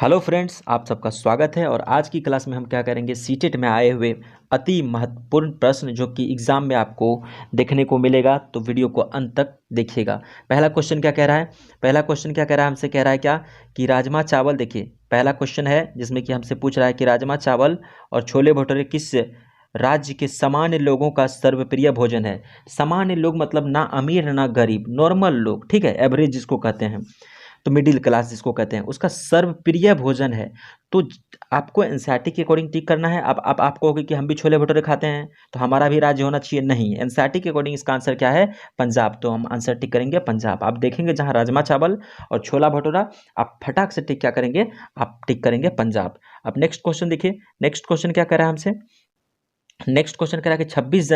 Hello friends, आप सबका स्वागत है। और आज की क्लास में हम क्या करेंगे, सीटेट में आए हुए अति महत्वपूर्ण प्रश्न जो कि एग्जाम में आपको देखने को मिलेगा, तो वीडियो को अंत तक देखिएगा। पहला क्वेश्चन क्या कह रहा है? हमसे कह रहा है क्या कि राजमा चावल। देखिए, पहला क्वेश्चन है जिसमें कि हमसे पूछ रहा है कि राजमा चावल और छोले भटूरे किस राज्य के सामान्य लोगों का सर्वप्रिय भोजन है। सामान्य लोग मतलब ना अमीर ना गरीब, नॉर्मल लोग, ठीक है, एवरेज जिसको कहते हैं, तो मिडिल क्लास जिसको कहते हैं, उसका सर्वप्रिय भोजन है। तो आपको एनसीईआरटी के अकॉर्डिंग टिक करना है। अब आप कहोगे कि हम भी छोले भटूरे खाते हैं तो हमारा भी राज्य होना चाहिए। नहीं, एनसीईआरटी के अकॉर्डिंग इसका आंसर क्या है? पंजाब। तो हम आंसर टिक करेंगे पंजाब। आप देखेंगे जहां राजमा चावल और छोला भटूरा, आप फटाक से टिक क्या करेंगे? आप टिक करेंगे पंजाब। अब नेक्स्ट क्वेश्चन देखिए, नेक्स्ट क्वेश्चन क्या कर रहा है हमसे? नेक्स्ट क्वेश्चन कह रहा है कि 26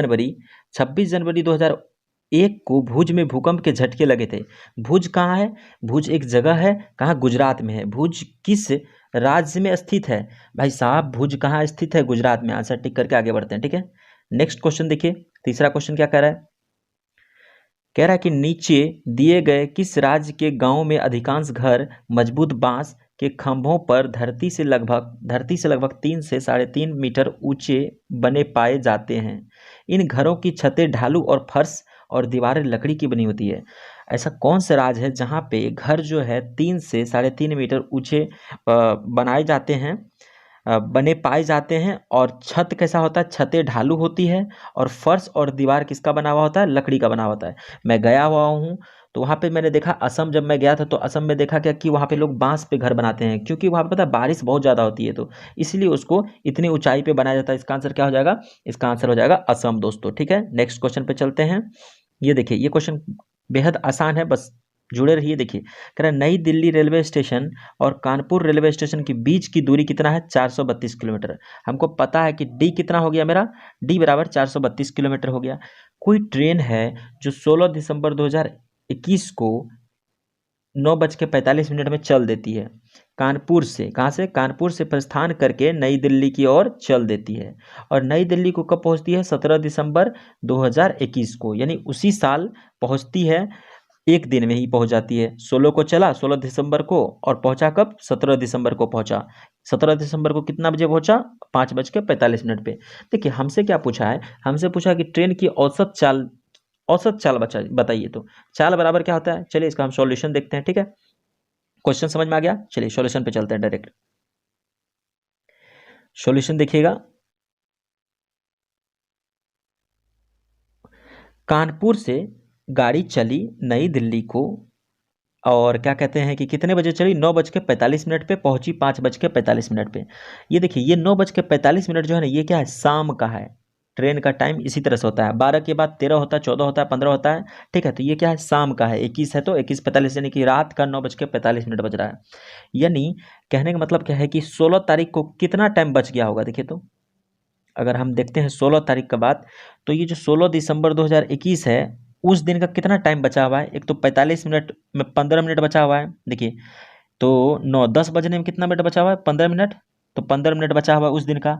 जनवरी 2001 को भुज में भूकंप के झटके लगे थे। भुज कहाँ है? भुज एक जगह है, कहाँ? गुजरात में है। भुज किस राज्य में स्थित है? भाई साहब, भुज कहाँ स्थित है? गुजरात में। आंसर टिक करके आगे बढ़ते हैं, ठीक है। नेक्स्ट क्वेश्चन देखिए, तीसरा क्वेश्चन क्या कह रहा है? कह रहा है कि नीचे दिए गए किस राज्य के गांव में अधिकांश घर मजबूत बांस के खंभों पर धरती से लगभग 3 से 3.5 मीटर ऊंचे बने पाए जाते हैं। इन घरों की छतें ढालू और फर्श और दीवारें लकड़ी की बनी होती है। ऐसा कौन सा राज्य है जहाँ पे घर जो है 3 से 3.5 मीटर ऊंचे बनाए जाते हैं, बने पाए जाते हैं, और छत कैसा होता है? छतें ढालू होती है, और फर्श और दीवार किसका बना हुआ होता है? लकड़ी का बना हुआ होता है। मैं गया हुआ हूँ, तो वहाँ पे मैंने देखा, असम जब मैं गया था तो असम में देखा क्या कि वहाँ पे लोग बांस पे घर बनाते हैं, क्योंकि वहाँ पे पता है बारिश बहुत ज़्यादा होती है, तो इसलिए उसको इतनी ऊंचाई पे बनाया जाता है। इसका आंसर क्या हो जाएगा? इसका आंसर हो जाएगा असम दोस्तों, ठीक है। नेक्स्ट क्वेश्चन पे चलते हैं। ये देखिए, ये क्वेश्चन बेहद आसान है, बस जुड़े रहिए। देखिए, कह रहा है नई दिल्ली रेलवे स्टेशन और कानपुर रेलवे स्टेशन के बीच की दूरी कितना है? 432 किलोमीटर। हमको पता है कि डी कितना हो गया मेरा? डी बराबर 432 किलोमीटर हो गया। कोई ट्रेन है जो 16 दिसंबर 2021 को 9:45 में चल देती है, कानपुर से। कहाँ से? कानपुर से प्रस्थान करके नई दिल्ली की ओर चल देती है, और नई दिल्ली को कब पहुँचती है? 17 दिसंबर 2021 को, यानी उसी साल पहुँचती है। एक दिन में ही पहुंच जाती है। 16 को चला, 16 दिसंबर को, और पहुंचा कब? 17 दिसंबर को पहुंचा। 17 दिसंबर को कितना बजे पहुंचा? 5:45 पे। देखिए, हमसे क्या पूछा है? हमसे पूछा कि ट्रेन की औसत चाल बताइए। तो चाल बराबर क्या होता है? चलिए इसका हम सॉल्यूशन देखते हैं, ठीक है। क्वेश्चन समझ में आ गया? चलिए सॉल्यूशन पे चलते हैं डायरेक्ट। सॉल्यूशन देखिएगा। कानपुर से गाड़ी चली नई दिल्ली को, और क्या कहते हैं कि कितने बजे चली? 9:45 पे पहुंची, 5:45 पे। ये देखिए, ये 9:45 जो है ना, ये क्या है? शाम का है। ट्रेन का टाइम इसी तरह से होता है, 12 के बाद 13 होता है, 14 होता है, 15 होता है, ठीक है। तो ये क्या है? शाम का है। 21 है तो 21:45, यानी कि रात का 9:45 बज रहा है। यानी कहने का मतलब क्या है कि 16 तारीख को कितना टाइम बच गया होगा? देखिए, तो अगर हम देखते हैं 16 तारीख का बाद, तो ये जो 16 दिसंबर 2021 है, उस दिन का कितना टाइम बचा हुआ है? एक तो 45 मिनट में 15 मिनट बचा हुआ है। देखिए, तो 9-10 बजने में कितना मिनट बचा हुआ है? 15 मिनट। तो 15 मिनट बचा हुआ है उस दिन का।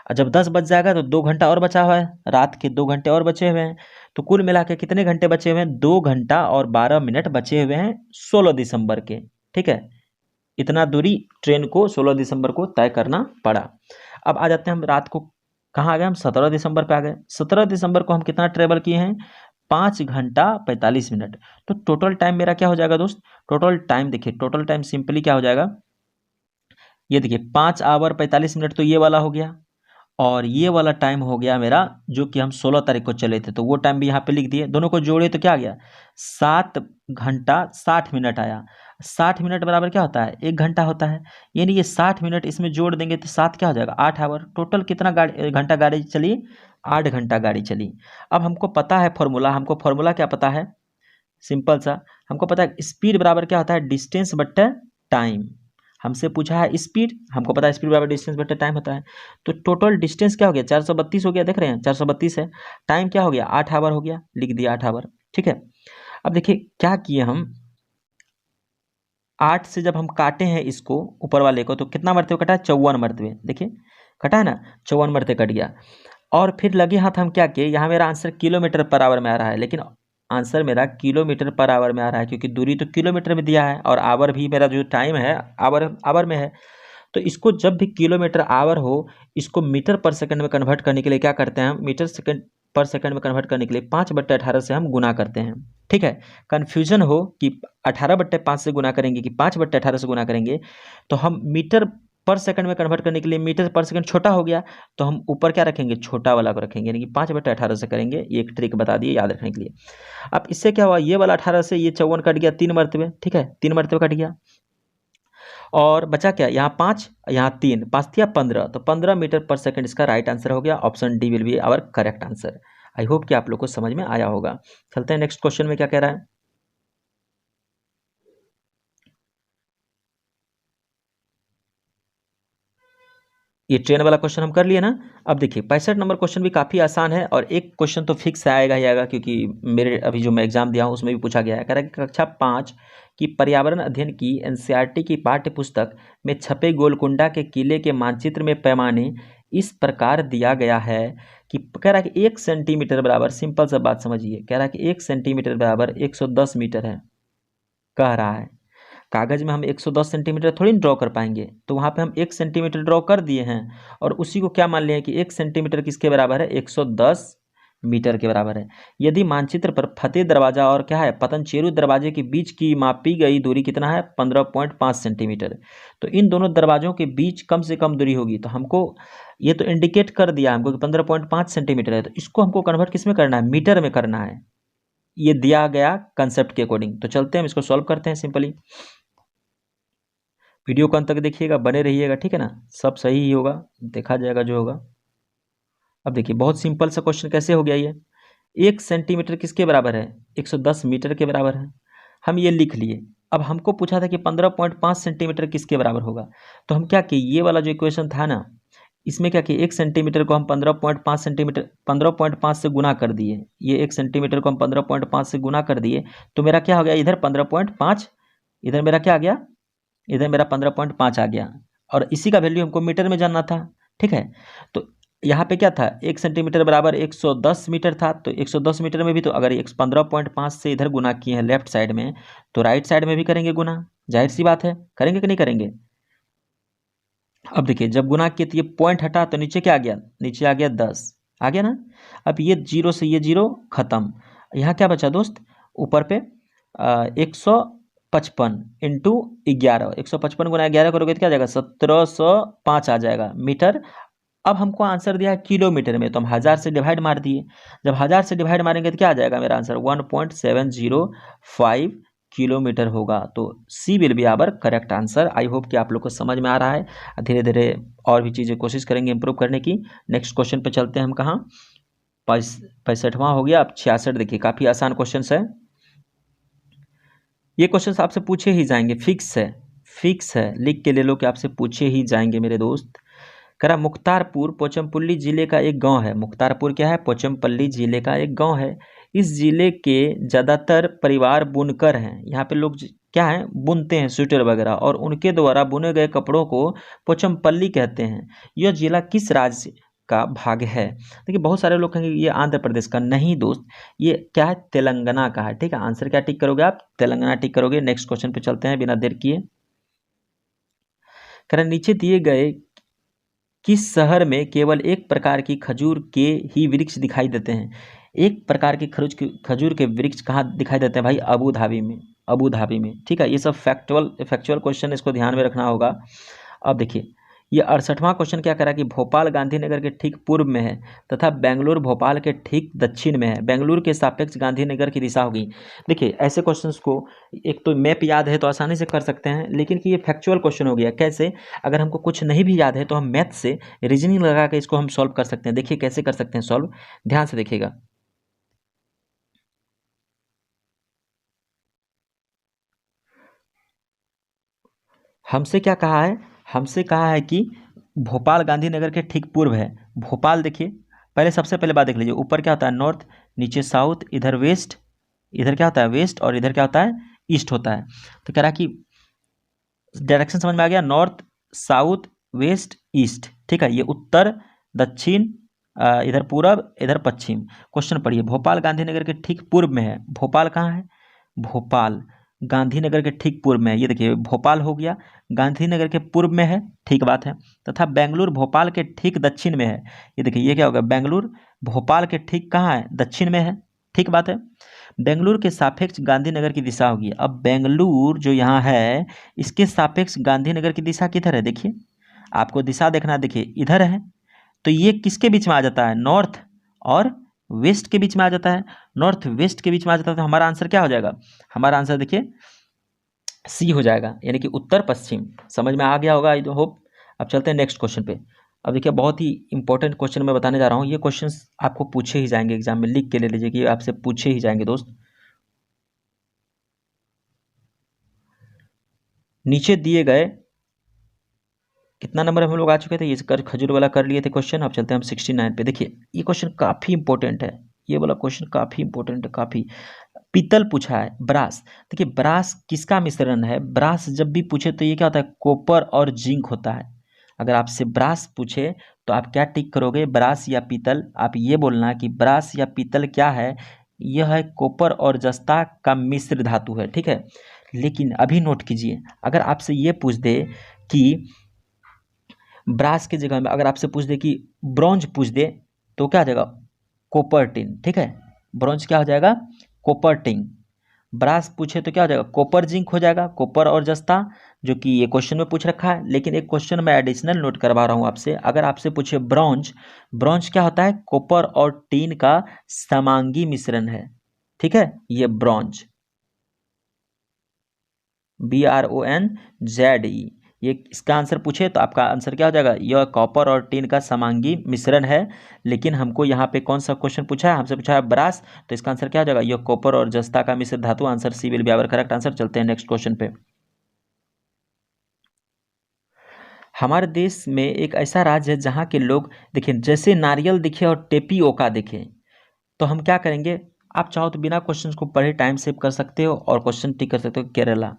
और जब 10 बज जाएगा तो 2 घंटा और बचा हुआ है, रात के 2 घंटे और बचे हुए हैं। तो कुल मिला के कितने घंटे बचे हुए हैं? 2 घंटा और 12 मिनट बचे हुए हैं 16 दिसंबर के, ठीक है। इतना दूरी ट्रेन को 16 दिसंबर को तय करना पड़ा। अब आ जाते हैं हम रात को, कहाँ आ गए हम? 17 दिसंबर पे आ गए। 17 दिसंबर को हम कितना ट्रेवल किए हैं? 5 घंटा 45 मिनट। तो टोटल टाइम मेरा क्या हो जाएगा दोस्त? टोटल टाइम देखिए, टोटल टाइम सिंपली क्या हो जाएगा? ये देखिए, 5 आवर 45 मिनट तो ये वाला हो गया, और ये वाला टाइम हो गया मेरा जो कि हम 16 तारीख को चले थे, तो वो टाइम भी यहाँ पे लिख दिए। दोनों को जोड़े तो क्या आ गया? 7 घंटा 60 मिनट आया। 60 मिनट बराबर क्या होता है? 1 घंटा होता है। यानी ये 60 मिनट इसमें जोड़ देंगे तो 7 क्या हो जाएगा? 8 आवर। टोटल कितना घंटा गाड़ी चली? 8 घंटा गाड़ी चली। अब हमको पता है फॉर्मूला, हमको फॉर्मूला क्या पता है? सिंपल सा, हमको पता है स्पीड बराबर क्या होता है? डिस्टेंस बट्टा टाइम। हमसे पूछा है स्पीड, हमको पता है स्पीड बराबर डिस्टेंस बट्टा टाइम होता है। तो टोटल डिस्टेंस क्या हो गया? 432 हो गया, देख रहे हैं 432 है। टाइम क्या हो गया? 8 आवर हो गया, लिख दिया 8 आवर, ठीक है। अब देखिए क्या किए हम, 8 से जब हम काटे हैं इसको, ऊपर वाले को, तो कितना मरते हुए कटा है? 54 मरते हुए। देखिए कटा है ना, 54 मरते कट गया। और फिर लगे हाथ हम क्या किए, यहाँ मेरा आंसर किलोमीटर पर आवर में आ रहा है, लेकिन आंसर मेरा किलोमीटर पर आवर में आ रहा है, क्योंकि दूरी तो किलोमीटर में दिया है और आवर भी मेरा जो टाइम है आवर में है। तो इसको जब भी किलोमीटर आवर हो, इसको मीटर पर सेकंड में कन्वर्ट करने के लिए क्या करते हैं हम, मीटर सेकंड पर सेकंड में कन्वर्ट करने के लिए 5/18 से हम गुना करते हैं। ठीक है, कन्फ्यूजन हो कि 18/5 से गुना करेंगे कि 5/18 से गुना करेंगे, तो हम मीटर पर सेकंड में कन्वर्ट करने के लिए मीटर पर सेकंड छोटा हो गया, तो हम ऊपर क्या रखेंगे, छोटा वाला को रखेंगे, यानी कि 5/18 से करेंगे। ये एक ट्रिक बता दिए याद रखने के लिए। अब इससे क्या हुआ, ये वाला 18 से ये 54 कट गया 3 मरतबे। ठीक है, 3 मरतबे कट गया और बचा क्या, यहाँ 5 यहाँ 3, 5 या 15, तो 15 मीटर पर सेकंड इसका राइट आंसर हो गया। Option D will be our correct answer. I hope कि आप लोग को समझ में आया होगा। चलते हैं नेक्स्ट क्वेश्चन में क्या कह रहा है। ये ट्रेन वाला क्वेश्चन हम कर लिए ना। अब देखिए 65 नंबर क्वेश्चन भी काफ़ी आसान है और एक क्वेश्चन तो फिक्स आएगा ही आएगा, क्योंकि मेरे अभी जो मैं एग्जाम दिया हूँ उसमें भी पूछा गया है। कह रहा है कि कक्षा 5 की पर्यावरण अध्ययन की एनसीईआरटी की पाठ्य पुस्तक में छपे गोलकुंडा के किले के मानचित्र में पैमाने इस प्रकार दिया गया है कि, कह रहा है कि 1 सेंटीमीटर बराबर, सिंपल सा बात समझिए, कह रहा है कि 1 सेंटीमीटर बराबर 110 मीटर है। कह रहा है कागज़ में हम 110 सेंटीमीटर थोड़ी ड्रॉ कर पाएंगे, तो वहाँ पे हम 1 सेंटीमीटर ड्रॉ कर दिए हैं और उसी को क्या मान लिया है कि 1 सेंटीमीटर किसके बराबर है, 110 मीटर के बराबर है। यदि मानचित्र पर फतेह दरवाजा और क्या है, पतनचेरू दरवाजे के बीच की मापी गई दूरी कितना है, 15.5 सेंटीमीटर, तो इन दोनों दरवाजों के बीच कम से कम दूरी होगी। तो हमको ये तो इंडिकेट कर दिया हमको कि 15.5 सेंटीमीटर है, तो इसको हमको कन्वर्ट किस में करना है, मीटर में करना है, ये दिया गया कंसेप्ट के अकॉर्डिंग। तो चलते हैं हम इसको सॉल्व करते हैं सिंपली। वीडियो को अंत तक देखिएगा, बने रहिएगा, ठीक है ना, सब सही ही होगा, देखा जाएगा जो होगा। अब देखिए बहुत सिंपल सा क्वेश्चन कैसे हो गया ये। 1 सेंटीमीटर किसके बराबर है, 110 मीटर के बराबर है, हम ये लिख लिए। अब हमको पूछा था कि 15.5 सेंटीमीटर किसके बराबर होगा, तो हम क्या किए, ये वाला जो इक्वेशन था ना, इसमें क्या किए, 1 सेंटीमीटर को हम 15.5 सेंटीमीटर 15.5 से गुना कर दिए। ये 1 सेंटीमीटर को हम 15.5 से गुना कर दिए, तो मेरा क्या हो गया, इधर 15.5, इधर मेरा क्या आ गया, इधर मेरा 15.5 आ गया, और इसी का वैल्यू हमको मीटर में जानना था। ठीक है, तो यहाँ पे क्या था, 1 सेंटीमीटर बराबर 110 मीटर था, तो 110 मीटर में भी तो अगर 15.5 से इधर गुना किए हैं लेफ्ट साइड में, तो राइट साइड में भी करेंगे गुना, जाहिर सी बात है, करेंगे कि नहीं करेंगे। अब देखिए जब गुना किए तो ये पॉइंट हटा, तो नीचे क्या आ गया, नीचे आ गया 10, आ गया ना। अब ये 0 से ये 0 खत्म, यहाँ क्या बचा दोस्त, ऊपर पे 155 इंटू 11, 155 गुना 11 करोगे तो क्या आ जाएगा, 1705 आ जाएगा मीटर। अब हमको आंसर दिया है किलोमीटर में, तो हम 1000 से डिवाइड मार दिए। जब 1000 से डिवाइड मारेंगे तो क्या आ जाएगा मेरा आंसर, 1.705 किलोमीटर होगा। तो C will be our correct answer. I hope कि आप लोग को समझ में आ रहा है। धीरे धीरे और भी चीज़ें कोशिश करेंगे इंप्रूव करने की। नेक्स्ट क्वेश्चन पे चलते हैं हम, कहाँ, 65वां हो गया। अब 66 देखिए, काफ़ी आसान क्वेश्चन है। ये क्वेश्चन आपसे पूछे ही जाएंगे, फिक्स है, फिक्स है, लिख के ले लो कि आपसे पूछे ही जाएंगे मेरे दोस्त। करा मुख्तारपुर पोचमपल्ली जिले का एक गांव है। मुख्तारपुर क्या है, पोचमपल्ली जिले का एक गांव है। इस जिले के ज़्यादातर परिवार बुनकर हैं। यहाँ पे लोग क्या है, बुनते हैं स्वेटर वगैरह, और उनके द्वारा बुने गए कपड़ों को पोचमपल्ली कहते हैं। यह जिला किस राज्य का भाग है। देखिए बहुत सारे लोग कहेंगे ये आंध्र प्रदेश का, नहीं दोस्त, ये क्या है, तेलंगाना का है। ठीक है, आंसर क्या टिक करोगे आप, तेलंगाना टिक करोगे। नेक्स्ट क्वेश्चन पे चलते हैं बिना देर किए। कह रहे नीचे दिए गए किस शहर में केवल एक प्रकार की खजूर के ही वृक्ष दिखाई देते हैं। एक प्रकार के खजूर के वृक्ष कहाँ दिखाई देते हैं भाई, अबू धाबी में, अबू धाबी में। ठीक है, ये सब फैक्चुअल क्वेश्चन, इसको ध्यान में रखना होगा। अब देखिए ये 68वां क्वेश्चन क्या करा कि भोपाल गांधीनगर के ठीक पूर्व में है तथा बेंगलुरु भोपाल के ठीक दक्षिण में है। बेंगलुरु के सापेक्ष गांधीनगर की दिशा होगी। देखिए ऐसे क्वेश्चंस को एक तो मैप याद है तो आसानी से कर सकते हैं, लेकिन कि ये फैक्चुअल क्वेश्चन हो गया। कैसे, अगर हमको कुछ नहीं भी याद है तो हम मैथ से रीजनिंग लगा के इसको हम सॉल्व कर सकते हैं। देखिए कैसे कर सकते हैं सॉल्व, ध्यान से देखिएगा। हमसे क्या कहा है, हमसे कहा है कि भोपाल गांधीनगर के ठीक पूर्व है। भोपाल देखिए, पहले सबसे पहले बात देख लीजिए, ऊपर क्या होता है नॉर्थ, नीचे साउथ, इधर वेस्ट, इधर क्या होता है वेस्ट, और इधर क्या होता है ईस्ट होता है। तो कह रहा कि डायरेक्शन समझ में आ गया, नॉर्थ साउथ वेस्ट ईस्ट। ठीक है, ये उत्तर दक्षिण इधर पूरब इधर पश्चिम। क्वेश्चन पढ़िए, भोपाल गांधीनगर के ठीक पूर्व में है। भोपाल कहाँ है? भोपाल गांधीनगर के ठीक पूर्व में है। ये देखिए भोपाल हो गया, गांधीनगर के पूर्व में है, ठीक बात है। तथा बेंगलुरु भोपाल के ठीक दक्षिण में है। ये देखिए ये क्या होगा, बेंगलुरु भोपाल के ठीक कहाँ है? दक्षिण में है, ठीक बात है। बेंगलुरु के सापेक्ष गांधीनगर की दिशा होगी। अब बेंगलुरु जो यहाँ है इसके सापेक्ष गांधीनगर की दिशा किधर है? देखिए आपको दिशा देखना, देखिए इधर है, तो ये किसके बीच में आ जाता है? नॉर्थ और वेस्ट के बीच में आ जाता है। नॉर्थ वेस्ट के बीच में आ जाता है, तो हमारा आंसर क्या हो जाएगा? हमारा आंसर देखिए सी हो जाएगा, यानी कि उत्तर पश्चिम। समझ में आ गया होगा आई होप। अब चलते हैं नेक्स्ट क्वेश्चन पे। अब देखिए बहुत ही इंपॉर्टेंट क्वेश्चन मैं बताने जा रहा हूँ। ये क्वेश्चंस आपको पूछे ही जाएंगे एग्जाम में, लिख के ले लीजिए कि आपसे पूछे ही जाएंगे दोस्त। नीचे दिए गए कितना नंबर हम लोग आ चुके थे, ये कर खजूर वाला कर लिए थे क्वेश्चन। अब चलते हैं हम 69 पे। देखिए ये क्वेश्चन काफ़ी इंपॉर्टेंट है, ये वाला क्वेश्चन काफ़ी इंपॉर्टेंट है, काफ़ी। पीतल पूछा है, ब्रास। देखिए ब्रास किसका मिश्रण है? ब्रास जब भी पूछे तो ये क्या होता है? कॉपर और जिंक होता है। अगर आपसे ब्रास पूछे तो आप क्या टिक करोगे? ब्रास या पीतल? आप ये बोलना कि ब्रास या पीतल क्या है? यह है कॉपर और जस्ता का मिश्र धातु है, ठीक है। लेकिन अभी नोट कीजिए, अगर आपसे ये पूछ दे कि ब्रास की जगह में अगर आपसे पूछ दे कि ब्रॉन्ज पूछ दे तो क्या हो जाएगा? कॉपर टिन, ठीक है। ब्रॉन्ज क्या हो जाएगा? Copper tin. ब्रास पूछे तो क्या हो जाएगा? कॉपर जिंक हो जाएगा, कॉपर और जस्ता, जो कि ये क्वेश्चन में पूछ रखा है। लेकिन एक क्वेश्चन मैं एडिशनल नोट करवा रहा हूँ आपसे। अगर आपसे पूछे ब्रॉन्ज, ब्रॉन्ज क्या होता है? कॉपर और टीन का समांगी मिश्रण है, ठीक है, ये ब्रॉन्ज, BRONZE। ये इसका आंसर पूछे तो आपका आंसर क्या हो जाएगा? यह कॉपर और टीन का समांगी मिश्रण है। लेकिन हमको यहाँ पे कौन सा क्वेश्चन पूछा है? हमसे पूछा है ब्रास, तो इसका आंसर क्या हो जाएगा? यह कॉपर और जस्ता का मिश्र धातु। Answer C will be our correct answer. चलते हैं नेक्स्ट क्वेश्चन पे। हमारे देश में एक ऐसा राज्य है जहाँ के लोग, देखिए जैसे नारियल दिखे और टेपियोका दिखे, तो हम क्या करेंगे? आप चाहो तो बिना क्वेश्चन को पढ़े टाइम सेव कर सकते हो और क्वेश्चन टिक कर सकते हो। केरला,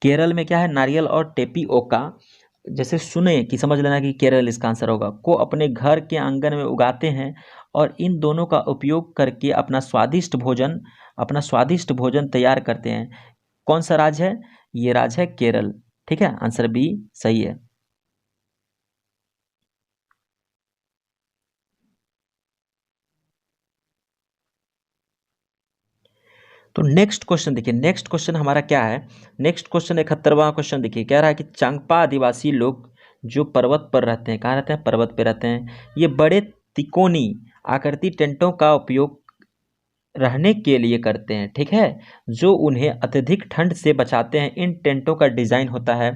केरल में क्या है? नारियल और टेपियोका, जैसे सुने कि समझ लेना कि केरल इसका आंसर होगा, को अपने घर के आंगन में उगाते हैं और इन दोनों का उपयोग करके अपना स्वादिष्ट भोजन तैयार करते हैं। कौन सा राज्य है? ये राज्य है केरल, ठीक है। आंसर बी सही है। तो नेक्स्ट क्वेश्चन देखिए, नेक्स्ट क्वेश्चन हमारा क्या है? नेक्स्ट क्वेश्चन 71वां क्वेश्चन देखिए, कह रहा है कि चांगपा आदिवासी लोग जो पर्वत पर रहते हैं, कहाँ रहते हैं? पर्वत पे रहते हैं। ये बड़े तिकोनी आकृति टेंटों का उपयोग रहने के लिए करते हैं, ठीक है, जो उन्हें अत्यधिक ठंड से बचाते हैं। इन टेंटों का डिज़ाइन होता है,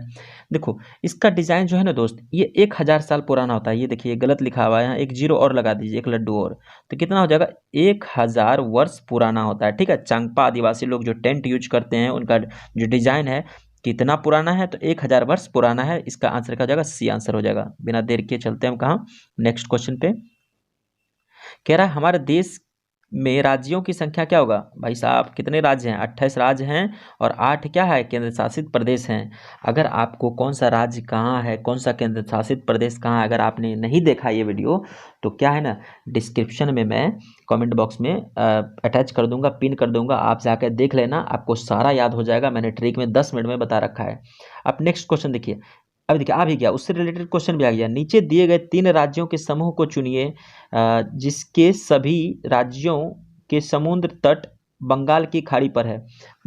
देखो इसका डिज़ाइन जो है ना दोस्त, ये 1000 साल पुराना होता है। ये देखिए गलत लिखा हुआ है यहाँ, एक जीरो और लगा दीजिए, एक लड्डू और, तो कितना हो जाएगा? 1000 वर्ष पुराना होता है, ठीक है। चांगपा आदिवासी लोग जो टेंट यूज करते हैं उनका जो डिज़ाइन है कितना पुराना है? तो 1000 वर्ष पुराना है। इसका आंसर क्या हो जाएगा? सी आंसर हो जाएगा। बिना देर के चलते हैं हम कहाँ? नेक्स्ट क्वेश्चन पे। कह रहा है हमारे देश में राज्यों की संख्या क्या होगा? भाई साहब कितने राज्य हैं? 28 राज्य हैं और 8 क्या है? केंद्र शासित प्रदेश हैं। अगर आपको कौन सा राज्य कहाँ है, कौन सा केंद्र शासित प्रदेश कहाँ है, अगर आपने नहीं देखा ये वीडियो, तो क्या है ना, डिस्क्रिप्शन में मैं कमेंट बॉक्स में अटैच कर दूंगा, पिन कर दूंगा, आप जाकर देख लेना, आपको सारा याद हो जाएगा। मैंने ट्रिक में 10 मिनट में बता रखा है। अब नेक्स्ट क्वेश्चन देखिए, अब देखिए आ भी गया, उससे रिलेटेड क्वेश्चन भी आ गया। नीचे दिए गए 3 राज्यों के समूह को चुनिए जिसके सभी राज्यों के समुद्र तट बंगाल की खाड़ी पर है।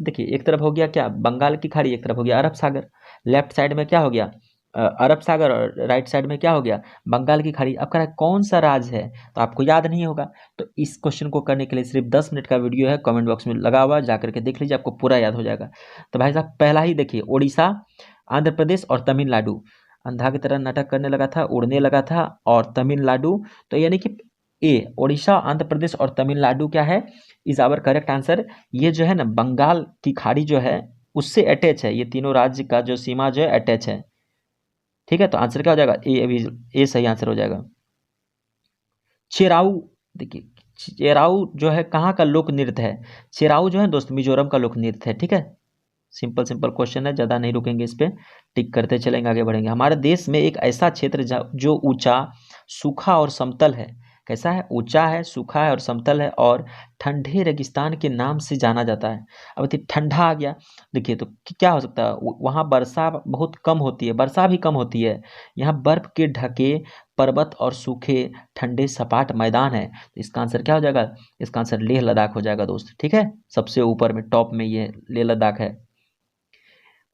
देखिए एक तरफ हो गया क्या? बंगाल की खाड़ी, एक तरफ हो गया अरब सागर। लेफ्ट साइड में क्या हो गया? अरब सागर, और राइट साइड में क्या हो गया? बंगाल की खाड़ी। अब कह रहा है कौन सा राज्य है, तो आपको याद नहीं होगा। तो इस क्वेश्चन को करने के लिए सिर्फ 10 मिनट का वीडियो है, कमेंट बॉक्स में लगा हुआ, जा करके देख लीजिए, आपको पूरा याद हो जाएगा। तो भाई साहब पहला ही देखिए, उड़ीसा, आंध्र प्रदेश और तमिलनाडु। अंधा की तरह नाटक करने लगा था, उड़ने लगा था, और तमिलनाडु, तो यानी कि ए, उड़ीसा, आंध्र प्रदेश और तमिलनाडु क्या है? Is our correct answer. ये जो है ना बंगाल की खाड़ी जो है उससे अटैच है, ये तीनों राज्य का जो सीमा जो है अटैच है, ठीक है। तो आंसर क्या हो जाएगा? ए, अभी ए सही आंसर हो जाएगा। चेराऊ, देखिए चेराऊ जो है कहाँ का लोक नृत्य है? चेराऊ जो है दोस्त मिजोरम का लोक नृत्य है, ठीक है। सिंपल सिंपल क्वेश्चन है, ज़्यादा नहीं रुकेंगे इस पे, टिक करते चलेंगे, आगे बढ़ेंगे। हमारे देश में एक ऐसा क्षेत्र जो ऊंचा, सूखा और समतल है, कैसा है, ऊंचा है, सूखा है और समतल है और ठंडे रेगिस्तान के नाम से जाना जाता है। अब देखिए ठंडा आ गया, देखिए तो क्या हो सकता है, वहाँ वर्षा बहुत कम होती है, वर्षा भी कम होती है। यहाँ बर्फ के ढके पर्वत और सूखे ठंडे सपाट मैदान है। तो इसका आंसर क्या हो जाएगा, इसका आंसर लेह लद्दाख हो जाएगा दोस्त। ठीक है, सबसे ऊपर में टॉप में ये लेह लद्दाख है।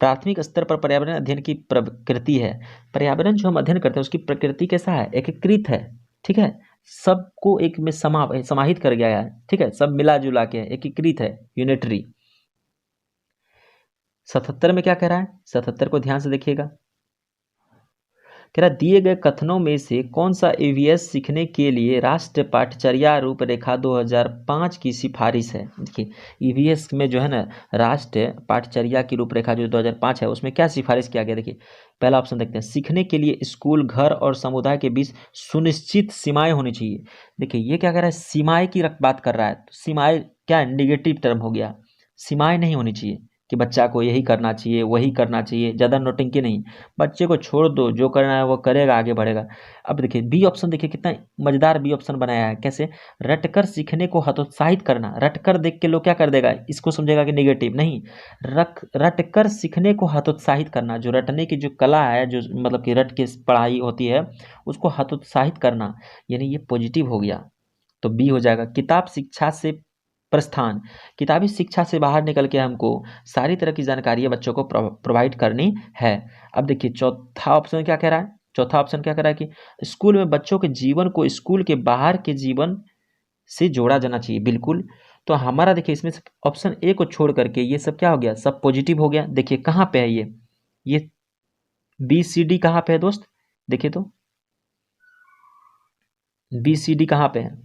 प्राथमिक स्तर पर पर्यावरण अध्ययन की प्रकृति है। पर्यावरण जो हम अध्ययन करते हैं उसकी प्रकृति कैसा है, एकीकृत है। ठीक है, सबको एक में समाहित कर गया है। ठीक है, सब मिला जुला के एकीकृत है, यूनिटरी। 77 में क्या कह रहा है, 77 को ध्यान से देखिएगा। कह रहा दिए गए कथनों में से कौन सा ईवीएस सीखने के लिए राष्ट्रीय पाठचर्या रूपरेखा 2005 की सिफारिश है। देखिए ईवीएस में जो है ना राष्ट्रीय पाठचर्या की रूपरेखा जो 2005 है उसमें क्या सिफारिश किया गया। देखिए पहला ऑप्शन देखते हैं, सीखने के लिए स्कूल, घर और समुदाय के बीच सुनिश्चित सीमाएं होनी चाहिए। देखिए ये क्या कर रहा है, सीमाएं की बात कर रहा है। तो सीमाएं क्या नेगेटिव टर्म हो गया, सीमाएं नहीं होनी चाहिए कि बच्चा को यही करना चाहिए वही करना चाहिए, ज़्यादा नौटंकी नहीं, बच्चे को छोड़ दो, जो करना है वो करेगा, आगे बढ़ेगा। अब देखिए बी ऑप्शन, देखिए कितना मजेदार बी ऑप्शन बनाया है। कैसे, रटकर सीखने को हतोत्साहित करना। रटकर देख के लोग क्या कर देगा, इसको समझेगा कि नेगेटिव नहीं, रटकर सीखने को हतोत्साहित करना। जो रटने की जो कला है, जो मतलब कि रट के पढ़ाई होती है उसको हतोत्साहित करना, यानी ये पॉजिटिव हो गया। तो बी हो जाएगा। किताब शिक्षा से प्रस्थान, किताबी शिक्षा से बाहर निकल के हमको सारी तरह की जानकारी बच्चों को प्रोवाइड करनी है। अब देखिए चौथा ऑप्शन क्या कह रहा है, चौथा ऑप्शन क्या कह रहा है कि स्कूल में बच्चों के जीवन को स्कूल के बाहर के जीवन से जोड़ा जाना चाहिए। बिल्कुल, तो हमारा देखिए इसमें से ऑप्शन ए को छोड़ करके ये सब क्या हो गया, सब पॉजिटिव हो गया। देखिए कहाँ पे है ये बी सी डी कहाँ पे है दोस्त, देखिए तो बी सी डी कहाँ पे है,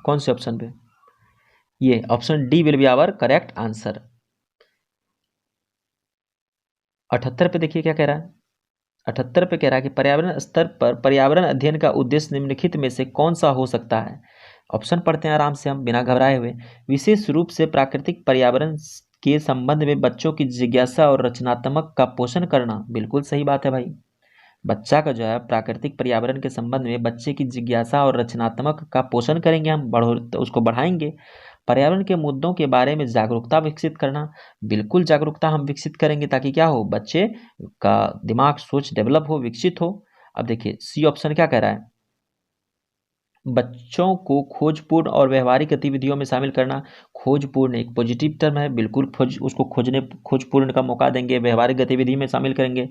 कौन से ऑप्शन पे, ये option D will be our correct answer. 78 पे देखिए क्या कह रहा है, 78 पे कह रहा है कि पर्यावरण स्तर पर पर्यावरण अध्ययन का उद्देश्य निम्नलिखित में से कौन सा हो सकता है। ऑप्शन पढ़ते हैं आराम से हम बिना घबराए हुए। विशेष रूप से प्राकृतिक पर्यावरण के संबंध में बच्चों की जिज्ञासा और रचनात्मक का पोषण करना। बिल्कुल सही बात है भाई, बच्चा का जो है प्राकृतिक पर्यावरण के संबंध में बच्चे की जिज्ञासा और रचनात्मक का पोषण करेंगे हम, तो उसको बढ़ाएंगे। पर्यावरण के मुद्दों के बारे में जागरूकता विकसित करना, बिल्कुल जागरूकता हम विकसित करेंगे ताकि क्या हो, बच्चे का दिमाग सोच डेवलप हो, विकसित हो। अब देखिए सी ऑप्शन क्या कह रहा है, बच्चों को खोजपूर्ण और व्यवहारिक गतिविधियों में शामिल करना। खोजपूर्ण एक पॉजिटिव टर्म है, बिल्कुल उसको खोजपूर्ण का मौका देंगे, व्यवहारिक गतिविधि में शामिल करेंगे।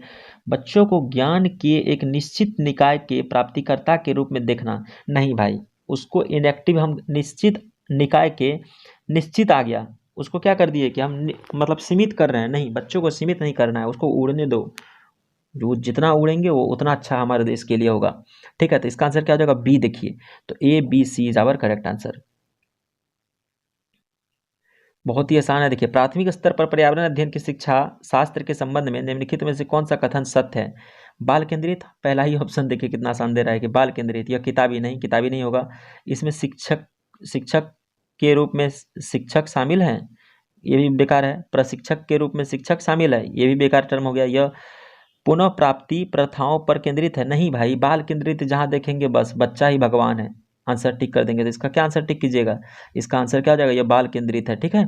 बच्चों को ज्ञान के एक निश्चित निकाय के प्राप्तिकर्ता के रूप में देखना, नहीं भाई, उसको इनएक्टिव हम निश्चित निकाय के, निश्चित आ गया, उसको क्या कर दिए कि हम मतलब सीमित कर रहे हैं, नहीं, बच्चों को सीमित नहीं करना है, उसको उड़ने दो, जो जितना उड़ेंगे वो उतना अच्छा हमारे देश के लिए होगा। ठीक है, तो इसका आंसर क्या हो जाएगा, बी। देखिए तो A B C is our correct answer. बहुत ही आसान है। देखिए प्राथमिक स्तर पर पर्यावरण अध्ययन की शिक्षा शास्त्र के संबंध में निम्नलिखित में से कौन सा कथन सत्य है। बाल केंद्रित, पहला ही ऑप्शन देखिए कितना आसान दे रहा है कि बाल केंद्रित, यह किताबी नहीं, किताबी नहीं होगा। इसमें शिक्षक शिक्षक के रूप में शिक्षक शामिल हैं, ये भी बेकार है। प्रशिक्षक के रूप में शिक्षक शामिल है, ये भी बेकार टर्म हो गया। यह पुनः प्राप्ति प्रथाओं पर केंद्रित है, नहीं भाई, बाल केंद्रित जहां देखेंगे बस बच्चा ही भगवान है, आंसर टिक कर देंगे। तो इसका क्या आंसर टिक कीजिएगा, इसका आंसर क्या हो जाएगा, ये बाल केंद्रित है। ठीक है,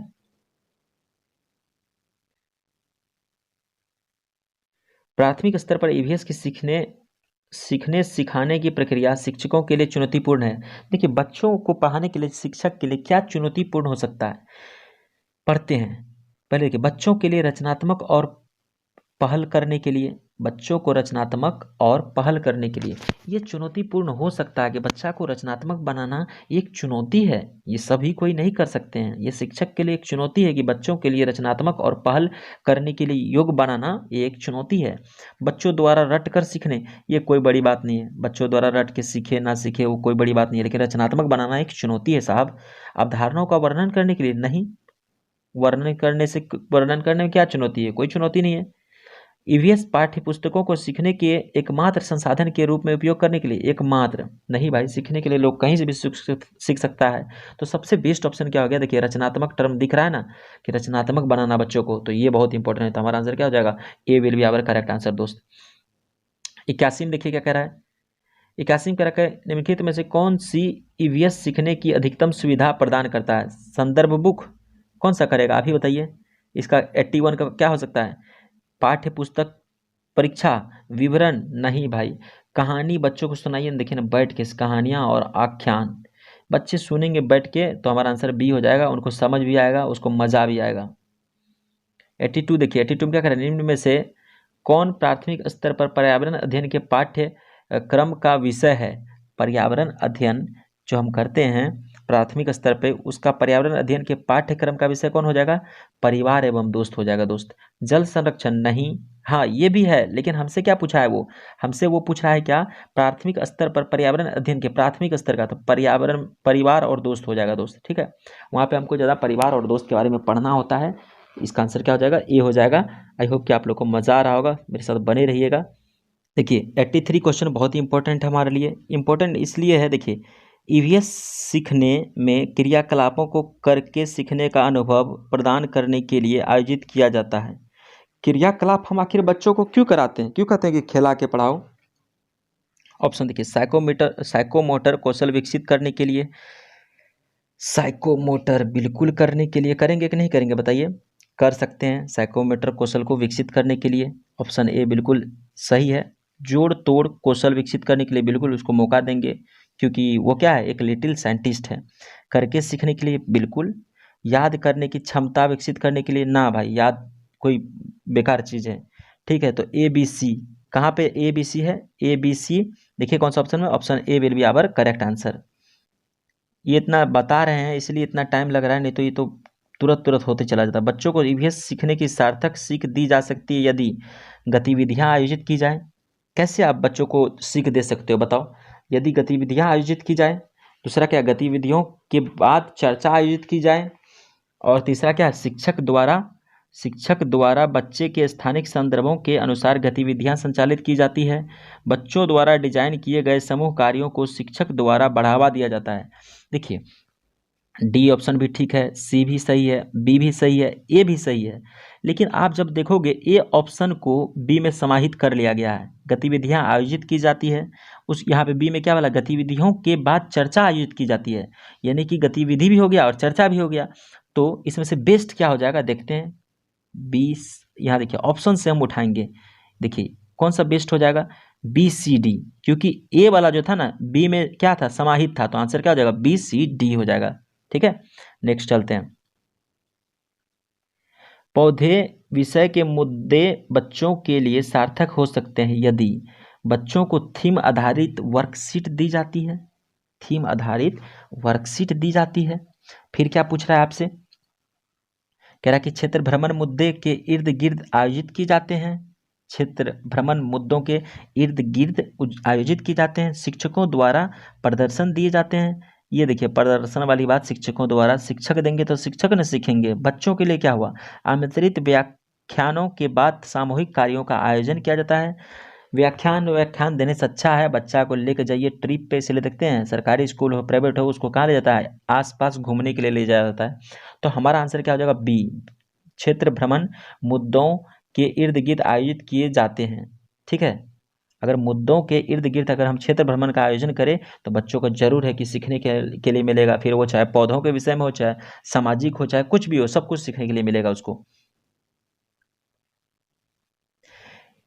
प्राथमिक स्तर पर ईवीएस की सीखने सिखाने की प्रक्रिया शिक्षकों के लिए चुनौतीपूर्ण है। देखिए बच्चों को पढ़ाने के लिए शिक्षक के लिए क्या चुनौतीपूर्ण हो सकता है, पढ़ते हैं पहले देखिए, बच्चों के लिए रचनात्मक और पहल करने के लिए, बच्चों को रचनात्मक और पहल करने के लिए ये चुनौतीपूर्ण हो सकता है कि बच्चा को रचनात्मक बनाना एक चुनौती है, ये सभी कोई नहीं कर सकते हैं। ये शिक्षक के लिए एक चुनौती है कि बच्चों के लिए रचनात्मक और पहल करने के लिए योग्य बनाना, ये एक चुनौती है। बच्चों द्वारा रट कर सीखने, ये कोई बड़ी बात नहीं है, बच्चों द्वारा रट के सीखे ना सीखे वो कोई बड़ी बात नहीं है, लेकिन रचनात्मक बनाना एक चुनौती है साहब। अवधारणाओं का वर्णन करने के लिए नहीं, वर्णन करने में क्या चुनौती है, कोई चुनौती नहीं है। ईवीएस पाठ्य पुस्तकों को सीखने के एकमात्र संसाधन के रूप में उपयोग करने के लिए, एकमात्र नहीं भाई, सीखने के लिए लोग कहीं से भी सीख सकता है। तो सबसे बेस्ट ऑप्शन क्या हो गया, देखिए रचनात्मक टर्म दिख रहा है ना कि रचनात्मक बनाना बच्चों को, तो ये बहुत इंपॉर्टेंट है। तो हमारा आंसर क्या हो जाएगा, A will be our correct answer दोस्त। 81 देखिए क्या कह रहा है, 81 कारक निम्नलिखित में से कौन सी ईवीएस सीखने की अधिकतम सुविधा प्रदान करता है? संदर्भ बुक कौन सा करेगा, आप ही बताइए। इसका 81 का क्या हो सकता है? पाठ्य पुस्तक, परीक्षा विवरण, नहीं भाई। कहानी बच्चों को सुनाइए ना, देखिए ना बैठ के कहानियाँ और आख्यान बच्चे सुनेंगे बैठ के, तो हमारा आंसर बी हो जाएगा। उनको समझ भी आएगा, उसको मजा भी आएगा। 82 देखिए, 82 में क्या करें, निम्न में से कौन प्राथमिक स्तर पर पर्यावरण अध्ययन के पाठ्य क्रम का विषय है? पर्यावरण अध्ययन जो हम करते हैं प्राथमिक स्तर पे, उसका पर्यावरण अध्ययन के पाठ्यक्रम का विषय कौन हो जाएगा? परिवार एवं दोस्त हो जाएगा दोस्त। जल संरक्षण नहीं, हाँ ये भी है, लेकिन हमसे क्या पूछा है वो? हमसे वो पूछ रहा है क्या? प्राथमिक स्तर पर पर्यावरण अध्ययन के प्राथमिक स्तर का, तो पर्यावरण परिवार और दोस्त हो जाएगा दोस्त, ठीक है। वहाँ पे हमको ज़्यादा परिवार और दोस्त के बारे में पढ़ना होता है। इसका आंसर क्या हो जाएगा? ए हो जाएगा। आई होप कि आप लोग को मज़ा आ रहा होगा, मेरे साथ बने रहिएगा। देखिए 83 क्वेश्चन बहुत ही इंपॉर्टेंट है हमारे लिए। इंपॉर्टेंट इसलिए है, देखिए ईवीएस सीखने में क्रियाकलापों को करके सीखने का अनुभव प्रदान करने के लिए आयोजित किया जाता है। क्रियाकलाप हम आखिर बच्चों को क्यों कराते हैं, क्यों कहते हैं कि खिला के पढ़ाओ? ऑप्शन देखिए, साइकोमोटर कौशल विकसित करने के लिए। साइकोमोटर बिल्कुल करने के लिए, करेंगे कि नहीं करेंगे बताइए? कर सकते हैं, साइकोमोटर कौशल को विकसित करने के लिए। ऑप्शन ए बिल्कुल सही है। जोड़ तोड़ कौशल विकसित करने के लिए बिल्कुल उसको मौका देंगे, क्योंकि वो क्या है, एक लिटिल साइंटिस्ट है। करके सीखने के लिए बिल्कुल। याद करने की क्षमता विकसित करने के लिए ना भाई, याद कोई बेकार चीज़ है, ठीक है। तो ए बी सी, कहाँ पे ए बी सी है? ए बी सी देखिए कौन सा ऑप्शन में, option A will be our correct answer. ये इतना बता रहे हैं इसलिए इतना टाइम लग रहा है, नहीं तो ये तो तुरंत तुरंत होते चला जाता। बच्चों को ईवीएस सीखने की सार्थक सीख दी जा सकती है यदि गतिविधियां आयोजित की जाए। कैसे आप बच्चों को सीख दे सकते हो बताओ? यदि गतिविधियां आयोजित की जाए। दूसरा क्या, गतिविधियों के बाद चर्चा आयोजित की जाए। और तीसरा क्या है, शिक्षक द्वारा बच्चे के स्थानिक संदर्भों के अनुसार गतिविधियां संचालित की जाती है। बच्चों द्वारा डिजाइन किए गए समूह कार्यों को शिक्षक द्वारा बढ़ावा दिया जाता है। देखिए डी ऑप्शन भी ठीक है, सी भी सही है, बी भी सही है, ए भी सही है। लेकिन आप जब देखोगे ए ऑप्शन को बी में समाहित कर लिया गया है, गतिविधियां आयोजित की जाती है। उस यहाँ पे बी में क्या वाला, गतिविधियों के बाद चर्चा आयोजित की जाती है, यानी कि गतिविधि भी हो गया और चर्चा भी हो गया। तो इसमें से बेस्ट क्या हो जाएगा, देखते हैं। 20 यहाँ देखिए ऑप्शन से हम उठाएंगे, देखिए कौन सा बेस्ट हो जाएगा? बी सी डी, क्योंकि ए वाला जो था ना बी में क्या था, समाहित था, तो आंसर क्या हो जाएगा? बी सी डी हो जाएगा, ठीक है। नेक्स्ट चलते हैं। पौधे विषय के मुद्दे बच्चों के लिए सार्थक हो सकते हैं यदि बच्चों को थीम आधारित वर्कशीट दी जाती है। थीम आधारित वर्कशीट दी जाती है। फिर क्या पूछ रहा है आपसे, कह रहा है कि क्षेत्र भ्रमण मुद्दे के इर्द गिर्द आयोजित किए जाते हैं। क्षेत्र भ्रमण मुद्दों के इर्द गिर्द आयोजित किए जाते हैं। शिक्षकों द्वारा प्रदर्शन दिए जाते हैं। ये देखिए प्रदर्शन वाली बात, शिक्षकों द्वारा, शिक्षक देंगे तो शिक्षक न सीखेंगे। बच्चों के लिए क्या हुआ, आमंत्रित व्याख्यानों के बाद सामूहिक कार्यों का आयोजन किया जाता है। व्याख्यान देने से अच्छा है बच्चा को लेकर जाइए ट्रिप पे, इसलिए देखते हैं सरकारी स्कूल हो प्राइवेट हो, उसको कहाँ ले जाता है, आसपास घूमने के लिए ले जाया जाता है। तो हमारा आंसर क्या हो जाएगा? बी, क्षेत्र भ्रमण मुद्दों के इर्द गिर्द आयोजित किए जाते हैं, ठीक है। अगर मुद्दों के इर्द गिर्द अगर हम क्षेत्र भ्रमण का आयोजन करें तो बच्चों को जरूर है कि सीखने के लिए मिलेगा, फिर वो चाहे पौधों के विषय में हो, चाहे सामाजिक हो, चाहे कुछ भी हो, सब कुछ सीखने के लिए मिलेगा उसको।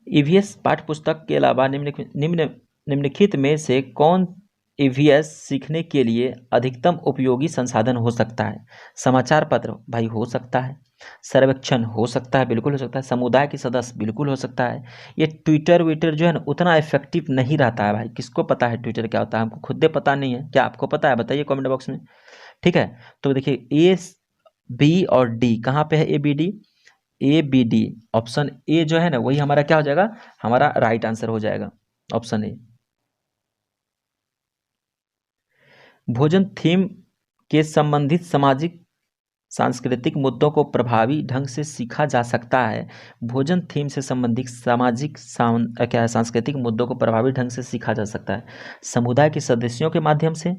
ईवीएस पाठ्य पुस्तक के अलावा निम्नलिखित में से कौन ईवीएस सीखने के लिए अधिकतम उपयोगी संसाधन हो सकता है? समाचार पत्र भाई हो सकता है, सर्वेक्षण हो सकता है, बिल्कुल हो सकता है, समुदाय के सदस्य बिल्कुल हो सकता है। ये ट्विटर वीटर जो है ना उतना इफेक्टिव नहीं रहता है भाई, किसको पता है ट्विटर क्या होता है? हमको खुद पता नहीं है, क्या आपको पता है? बताइए कमेंट बॉक्स में, ठीक है। तो देखिए ए बी और डी कहाँ पे है, A B D, A B D, option A जो है ना वही हमारा क्या हो जाएगा, हमारा राइट आंसर हो जाएगा, ऑप्शन ए। भोजन थीम के संबंधित सामाजिक सांस्कृतिक मुद्दों को प्रभावी ढंग से सीखा जा सकता है। भोजन थीम से संबंधित क्या है, सांस्कृतिक मुद्दों को प्रभावी ढंग से सीखा जा सकता है समुदाय के सदस्यों के माध्यम से,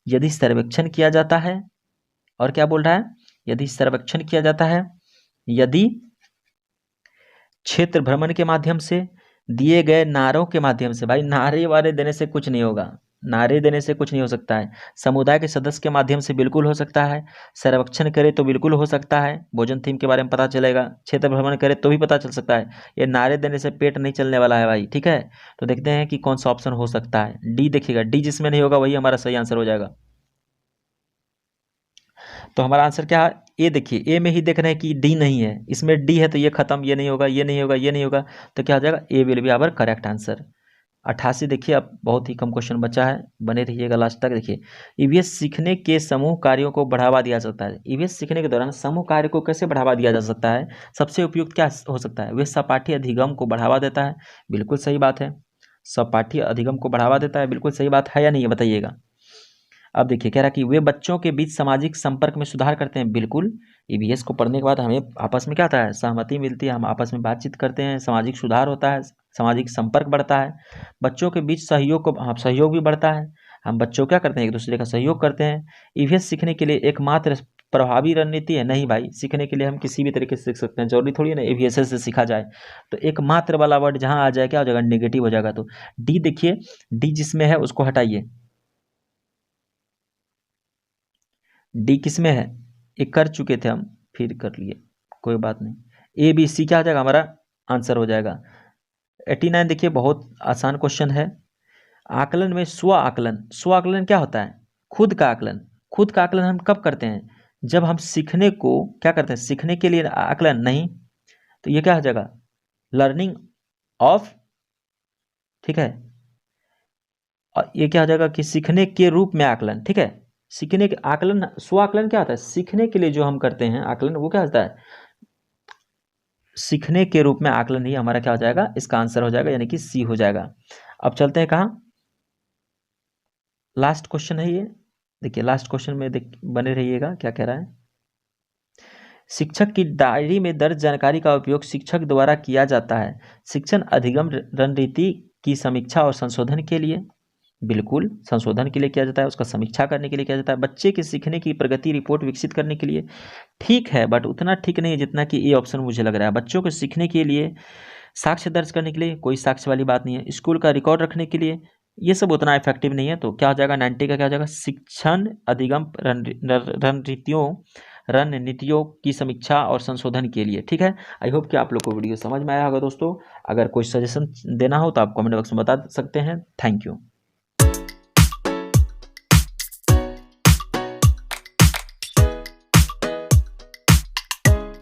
यदि सर्वेक्षण किया जाता है। और क्या बोल रहा है, यदि सर्वेक्षण किया जाता है, यदि क्षेत्र भ्रमण के माध्यम से, दिए गए नारों के माध्यम से। भाई नारे वारे देने से कुछ नहीं होगा, नारे देने से कुछ नहीं हो सकता है। समुदाय के सदस्य के माध्यम से बिल्कुल हो सकता है। सर्वेक्षण करे तो बिल्कुल हो सकता है, भोजन थीम के बारे में पता चलेगा। क्षेत्र भ्रमण करे तो भी पता चल सकता है। ये नारे देने से पेट नहीं चलने वाला है भाई, ठीक है। तो देखते हैं कि कौन सा ऑप्शन हो सकता है। डी देखिएगा, डी जिसमें नहीं होगा वही हमारा सही आंसर हो जाएगा। तो हमारा आंसर क्या है? ए। देखिए ए में ही देख रहे हैं कि डी नहीं है, इसमें डी है तो ये खत्म, ये नहीं होगा, ये नहीं होगा, ये नहीं होगा, तो क्या हो जाएगा? A will be our correct answer. 88। देखिए अब बहुत ही कम क्वेश्चन बचा है, बने रहिएगा लास्ट तक। देखिए ईवीएस सीखने के समूह कार्यों को बढ़ावा दिया जाता है। ईवीएस सीखने के दौरान समूह कार्य को कैसे बढ़ावा दिया जा सकता है? सबसे उपयुक्त क्या हो सकता है? वे सहपाठी अधिगम को बढ़ावा देता है, बिल्कुल सही बात है। सहपाठी अधिगम को बढ़ावा देता है, बिल्कुल सही बात है या नहीं, ये बताइएगा। अब देखिए कह रहा कि वे बच्चों के बीच सामाजिक संपर्क में सुधार करते हैं, बिल्कुल। ईवीएस को पढ़ने के बाद हमें आपस में क्या होता है? सहमति मिलती है, हम आपस में बातचीत करते हैं, सामाजिक सुधार होता है, सामाजिक संपर्क बढ़ता है, बच्चों के बीच सहयोग को, हाँ सहयोग भी बढ़ता है। हम बच्चों क्या करते हैं? एक दूसरे का सहयोग करते हैं। ईवीएस सीखने के लिए एकमात्र प्रभावी रणनीति है? नहीं भाई, सीखने के लिए हम किसी भी तरीके से सीख सकते हैं, जरूरी थोड़ी है ना ईवीएस से सीखा जाए। तो एकमात्र वाला वर्ड जहाँ आ जाए क्या हो जाएगा? नेगेटिव हो जाएगा। तो डी देखिए, डी जिसमें है उसको हटाइए। डी किस में है? ये कर चुके थे हम, फिर कर लिए, कोई बात नहीं। ए बी सी क्या हो जाएगा? हमारा आंसर हो जाएगा। 89 देखिए बहुत आसान क्वेश्चन है। आकलन में स्व आकलन, स्व आकलन क्या होता है? खुद का आकलन। खुद का आकलन हम कब करते हैं? जब हम सीखने को क्या करते हैं? सीखने के लिए आकलन नहीं, तो ये क्या हो जाएगा? लर्निंग ऑफ, ठीक है। और ये क्या हो जाएगा कि सीखने के रूप में आकलन, ठीक है। सीखने के आकलन, स्व आकलन क्या होता है? सीखने के लिए जो हम करते हैं आकलन, वो क्या होता है? सीखने के रूप में आकलन ही हमारा क्या हो जाएगा? इसका आंसर हो जाएगा, यानी कि सी हो जाएगा। अब चलते हैं कहाँ? लास्ट क्वेश्चन है ये। देखिए लास्ट क्वेश्चन में बने रहिएगा क्या कह रहा है। शिक्षक की डायरी में दर्ज जानकारी का उपयोग शिक्षक द्वारा किया जाता है शिक्षण अधिगम रणनीति की समीक्षा और संशोधन के लिए, बिल्कुल संशोधन के लिए किया जाता है, उसका समीक्षा करने के लिए किया जाता है, बच्चे के सीखने की प्रगति रिपोर्ट विकसित करने के लिए। ठीक है, बट उतना ठीक नहीं है जितना कि ये ऑप्शन मुझे लग रहा है। बच्चों के सीखने के लिए, साक्ष्य दर्ज करने के लिए, कोई साक्ष्य वाली बात नहीं है। स्कूल का रिकॉर्ड रखने के लिए, ये सब उतना इफेक्टिव नहीं है। तो क्या हो जाएगा? 90 का क्या हो जाएगा? शिक्षण अधिगम रणनीतियों की समीक्षा और संशोधन के लिए, ठीक है। आई होप कि आप लोग को वीडियो समझ में आया होगा दोस्तों। अगर कोई सजेशन देना हो तो आप कमेंट बॉक्स में बता सकते हैं। Thank you.